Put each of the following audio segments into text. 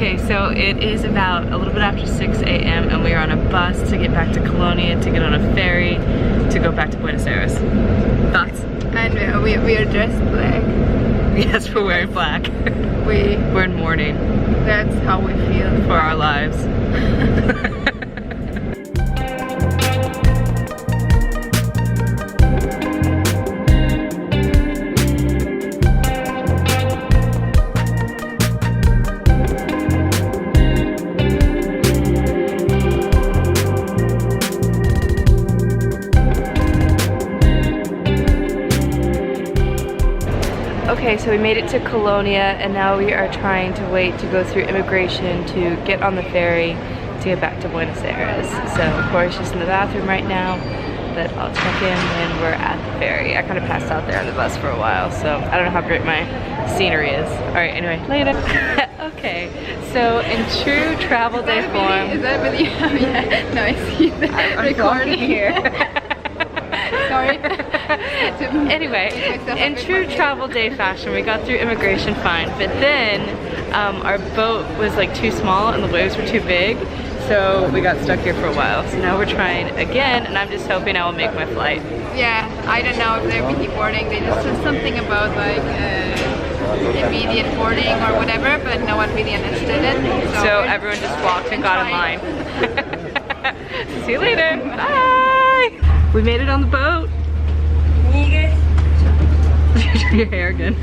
Okay, so it is about a little bit after 6 a.m. and we are on a bus to get back to Colonia to get on a ferry to go back to Buenos Aires. Thoughts? And we are dressed black. Yes, we're wearing black. We're in mourning. That's how we feel. For our lives. Okay, so we made it to Colonia and now we are trying to wait to go through immigration to get on the ferry to get back to Buenos Aires. So Cory's just in the bathroom right now, but I'll check in when we're at the ferry. I kind of passed out there on the bus for a while, so I don't know how great my scenery is. Alright, anyway, later. Okay, so in true travel day form... Is that really? Yeah, no, I see that. I'm recording here. Sorry. Anyway, in true travel day fashion, we got through immigration fine, but then our boat was like too small and the waves were too big, so we got stuck here for a while. So now we're trying again, and I'm just hoping I will make my flight. Yeah, I don't know if they'll be deporting. They just said something about like immediate boarding or whatever, but no one really understood it. So everyone just walked and got in line. See you later. Bye. We made it on the boat. Your hair again.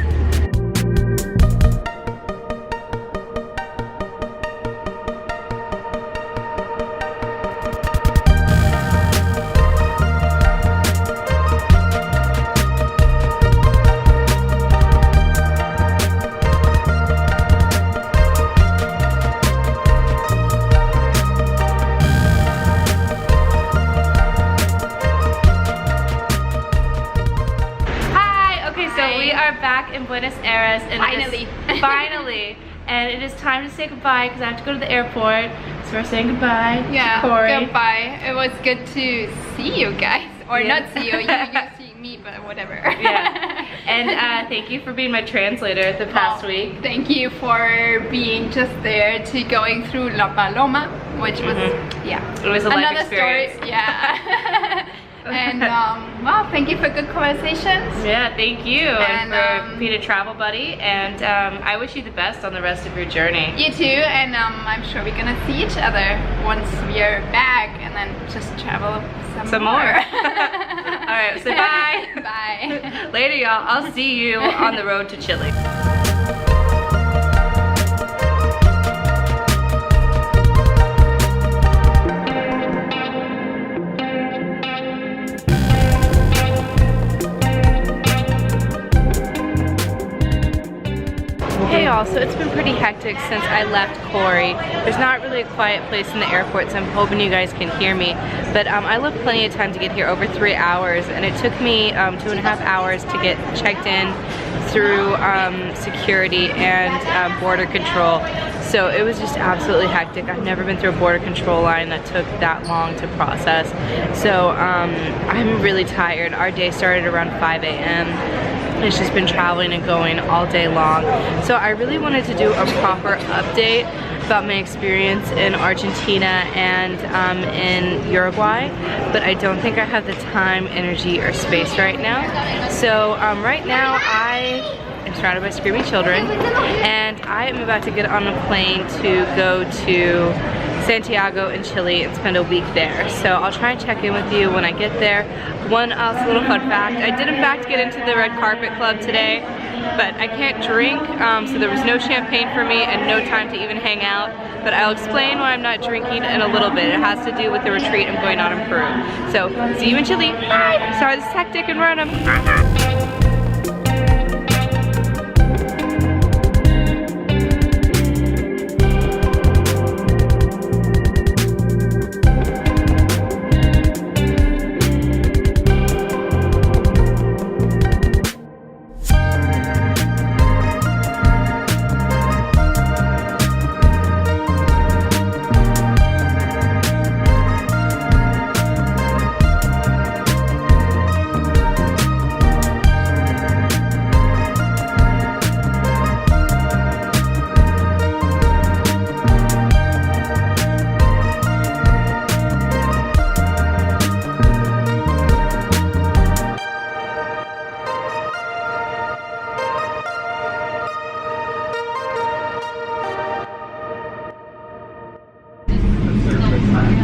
Back in Buenos Aires and finally, and it is time to say goodbye because I have to go to the airport, so we're saying goodbye. Yeah, to Cory. goodbye. It was good to see you guys, or not see you. You see me, but whatever. Yeah, and thank you for being my translator the past week. Thank you for being just there to going through La Paloma, which was yeah, it was a another life experience. Story. Yeah. And well, thank you for good conversations. Yeah, thank you, and for being a travel buddy, and I wish you the best on the rest of your journey. You too, and I'm sure we're gonna see each other once we are back, and then just travel some more. Alright, so bye. Bye. Later, y'all. I'll see you on the road to Chile. Hey y'all, so it's been pretty hectic since I left Cory. There's not really a quiet place in the airport, so I'm hoping you guys can hear me. But I left plenty of time to get here, over 3 hours, and it took me 2.5 hours to get checked in through security and border control. So it was just absolutely hectic. I've never been through a border control line that took that long to process. So I'm really tired. Our day started around 5 a.m. It's just been traveling and going all day long. So I really wanted to do a proper update about my experience in Argentina and in Uruguay, but I don't think I have the time, energy, or space right now. So right now I am surrounded by screaming children, and I am about to get on a plane to go to Santiago in Chile and spend a week there. So I'll try and check in with you when I get there. One little fun fact, I did in fact get into the red carpet club today, but I can't drink, so there was no champagne for me and no time to even hang out. But I'll explain why I'm not drinking in a little bit. It has to do with the retreat I'm going on in Peru. So see you in Chile. Bye! Sorry, this is hectic and random.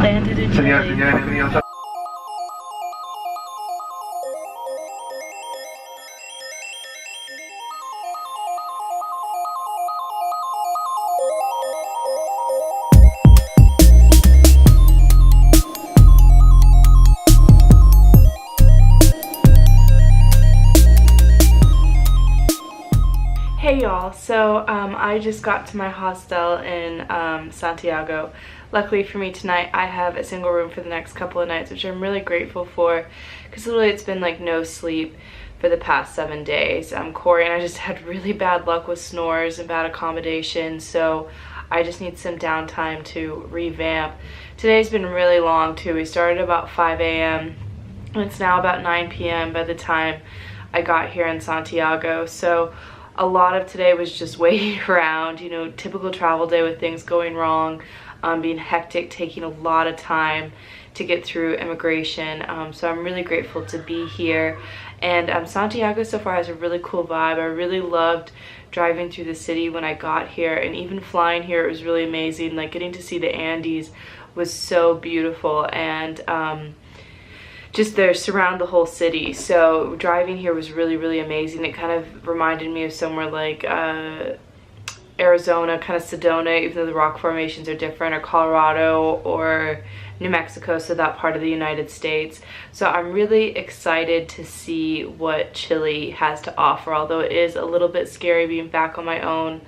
Landed in Chile. Hey y'all, so I just got to my hostel in Santiago. Luckily for me tonight, I have a single room for the next couple of nights, which I'm really grateful for, because literally it's been like no sleep for the past 7 days. Cory and I just had really bad luck with snores and bad accommodation, so I just need some downtime to revamp. Today's been really long too. We started about 5 a.m. and it's now about 9 p.m. by the time I got here in Santiago. So a lot of today was just waiting around, you know, typical travel day with things going wrong, being hectic, taking a lot of time to get through immigration. So I'm really grateful to be here. And Santiago so far has a really cool vibe. I really loved driving through the city when I got here, and even flying here, it was really amazing. Like, getting to see the Andes was so beautiful, and just there surround the whole city. So driving here was really, really amazing. It kind of reminded me of somewhere like Arizona, kind of Sedona, even though the rock formations are different, or Colorado, or New Mexico, so that part of the United States. So I'm really excited to see what Chile has to offer, although it is a little bit scary being back on my own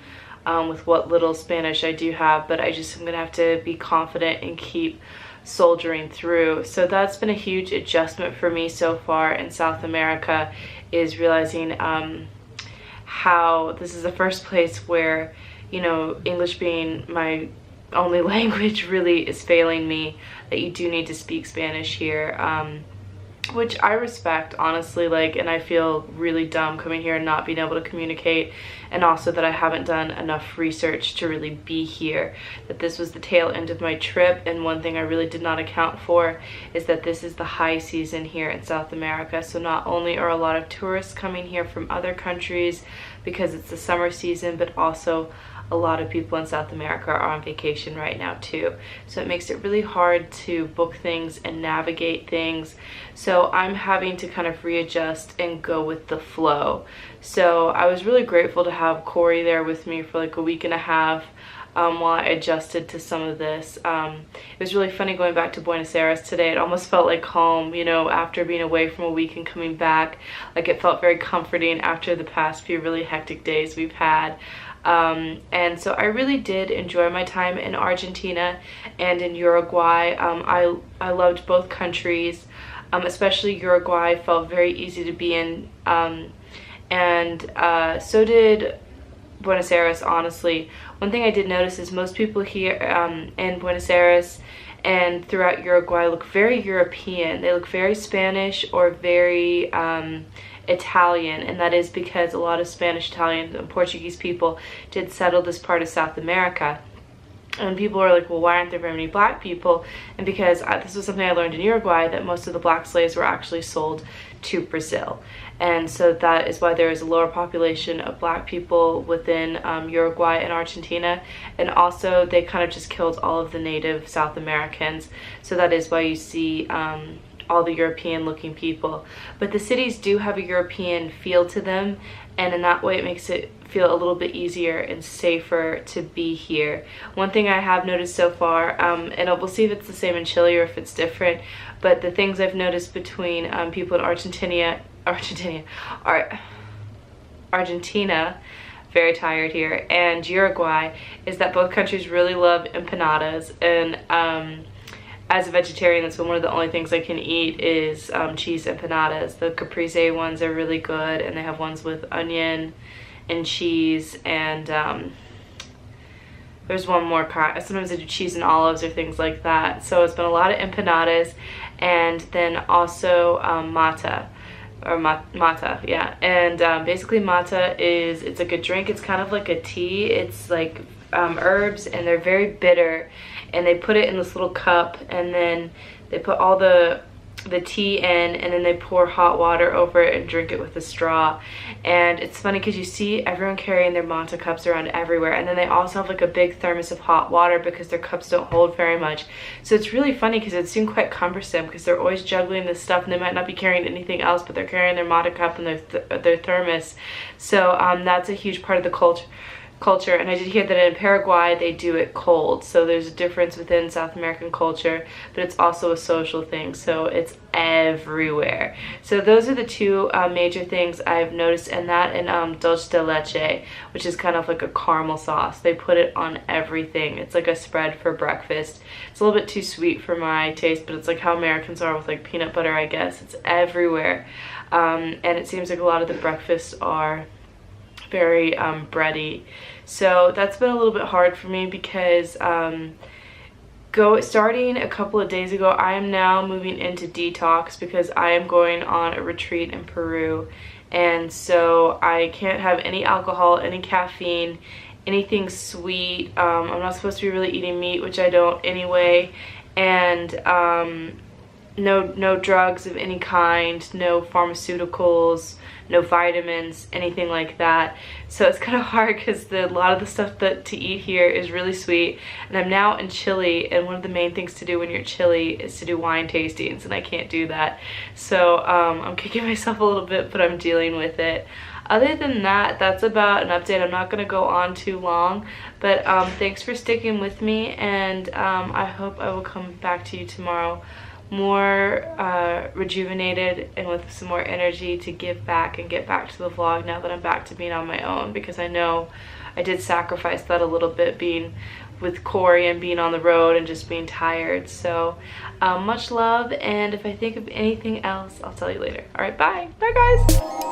with what little Spanish I do have, but I'm gonna have to be confident and keep soldiering through. So that's been a huge adjustment for me so far in South America, is realizing how this is the first place where, you know, English being my only language really is failing me, that you do need to speak Spanish here, which I respect, honestly. Like, and I feel really dumb coming here and not being able to communicate, and also that I haven't done enough research to really be here, that this was the tail end of my trip. And one thing I really did not account for is that this is the high season here in South America. So not only are a lot of tourists coming here from other countries because it's the summer season, but also a lot of people in South America are on vacation right now too. So it makes it really hard to book things and navigate things. So I'm having to kind of readjust and go with the flow. So I was really grateful to have Cory there with me for like a week and a half while I adjusted to some of this. It was really funny going back to Buenos Aires today. It almost felt like home, you know, after being away from a week and coming back. Like, it felt very comforting after the past few really hectic days we've had. And so I really did enjoy my time in Argentina and in Uruguay. I loved both countries, especially Uruguay felt very easy to be in, and so did Buenos Aires, honestly. One thing I did notice is most people here in Buenos Aires and throughout Uruguay look very European. They look very Spanish or very Italian, and that is because a lot of Spanish, Italian, and Portuguese people did settle this part of South America. And people are like, well, why aren't there very many black people? And because this was something I learned in Uruguay, that most of the black slaves were actually sold to Brazil. And so that is why there is a lower population of black people within Uruguay and Argentina. And also they kind of just killed all of the native South Americans. So that is why you see all the European looking people. But the cities do have a European feel to them, and in that way it makes it feel a little bit easier and safer to be here. One thing I have noticed so far, and we'll see if it's the same in Chile or if it's different, but the things I've noticed between people in Argentina, very tired here, and Uruguay, is that both countries really love empanadas. And as a vegetarian, that's one of the only things I can eat is cheese empanadas. The caprese ones are really good, and they have ones with onion and cheese, and there's one more kind. Sometimes they do cheese and olives or things like that. So it's been a lot of empanadas, and then also mata. Or mata, yeah. And basically mata it's a good drink. It's kind of like a tea. It's like herbs, and they're very bitter, and they put it in this little cup, and then they put all the the tea in, and then they pour hot water over it and drink it with a straw. And it's funny because you see everyone carrying their Monte cups around everywhere, and then they also have like a big thermos of hot water because their cups don't hold very much. So it's really funny because it seemed quite cumbersome because they're always juggling this stuff and they might not be carrying anything else, but they're carrying their Monte cup and their thermos. So that's a huge part of the culture. And I did hear that in Paraguay they do it cold, so there's a difference within South American culture, but it's also a social thing, so it's everywhere. So those are the two major things I've noticed, and that and dulce de leche, which is kind of like a caramel sauce. They put it on everything. It's like a spread for breakfast. It's a little bit too sweet for my taste, but it's like how Americans are with like peanut butter, I guess. It's everywhere. And it seems like a lot of the breakfasts are very bready. So that's been a little bit hard for me because starting a couple of days ago, I am now moving into detox because I am going on a retreat in Peru, and so I can't have any alcohol, any caffeine, anything sweet. I'm not supposed to be really eating meat, which I don't anyway, and no drugs of any kind, no pharmaceuticals, no vitamins, anything like that. So it's kind of hard because a lot of the stuff to eat here is really sweet, and I'm now in Chile, and one of the main things to do when you're in Chile is to do wine tastings, and I can't do that. So I'm kicking myself a little bit, but I'm dealing with it. Other than that, that's about an update. I'm not going to go on too long, but thanks for sticking with me, and I hope I will come back to you tomorrow more rejuvenated and with some more energy to give back and get back to the vlog now that I'm back to being on my own, because I know I did sacrifice that a little bit being with Cory and being on the road and just being tired. So much love, and if I think of anything else, I'll tell you later. All right, bye. Bye, guys.